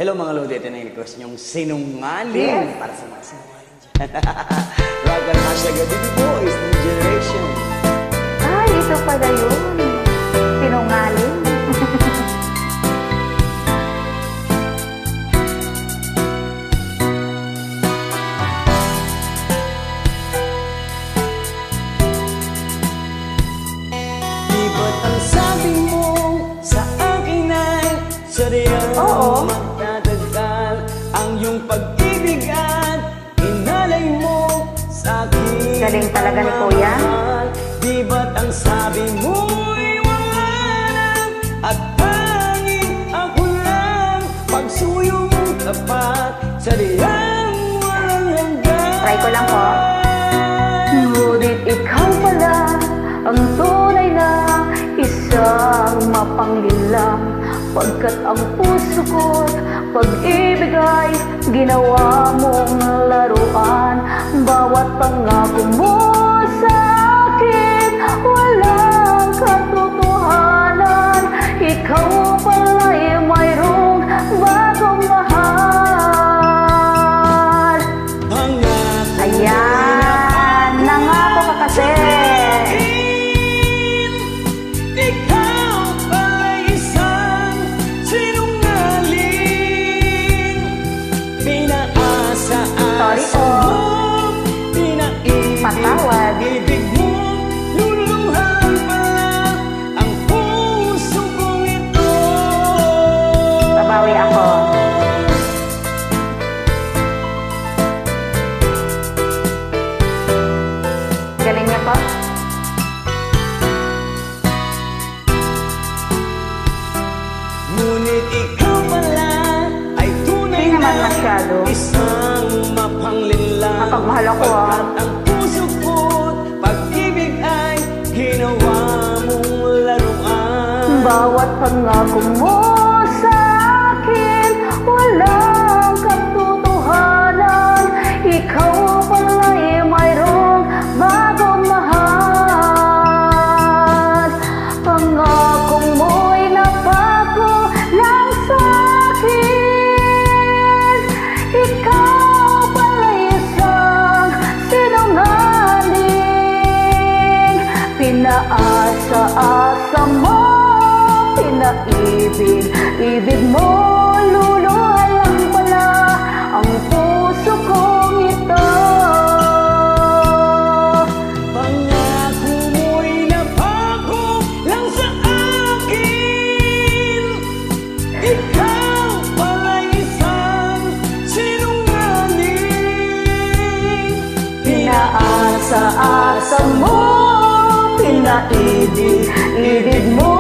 Hello mga Lodi, ito na yung request nyong sinungaling. Yes. Para sa mga sinungaling dyan. Rock and hashtag Baby Boys, New Generation. Ay, ito pala yun. Sinungaling. Di ba't ang sabi mo sa akin ay sadyang Oo. magtatagal ang iyong pag-ibig at inalay mo sa akin. Galing talaga ni Kuya. mahal. Di ba't ang sabi mo'y wala na at tanging ako lang pagsuyo mong tapat sadyang walang hanggan. Try ko lang po. Ngunit ikaw pala ang tunay na isang mapanglilang, pagkat ang puso ko't pag-ibig ay ginawa mong laruan. Bawat pangako mo sa akin walang katotohanan. Ikaw pala'y mayroong bagong mahal. Pangako Ayan, nangako ka kasi. ikaw ay isang sinungaling. Sorry Pinaasa po. mo, Patawad. pinaibig mo, luluhan pala ang puso kong ito. Babawi ako. Galing niya po. Ngunit ikaw pala ay tunay Hindi naman na masyado. isang mapanglinlang. Mapagmahal ako, ah. Pagkat ang puso ko't pag-ibig ay ginawa mong laruan. Bawat pangako mo sa akin walang katotohanan. Ikaw pala'y mayroong bagong mahal. Pangako mo'y napako lang sa akin. Ikaw pala'y isang sinungaling. Pinaasa-asa mo, pinaibig mo, luluhan lang pala ang puso kong ito. Pangako mo'y napako lang sa akin. Ikaw pala'y isang sinungaling. Pinaasa-asa mo, pinaibig mo,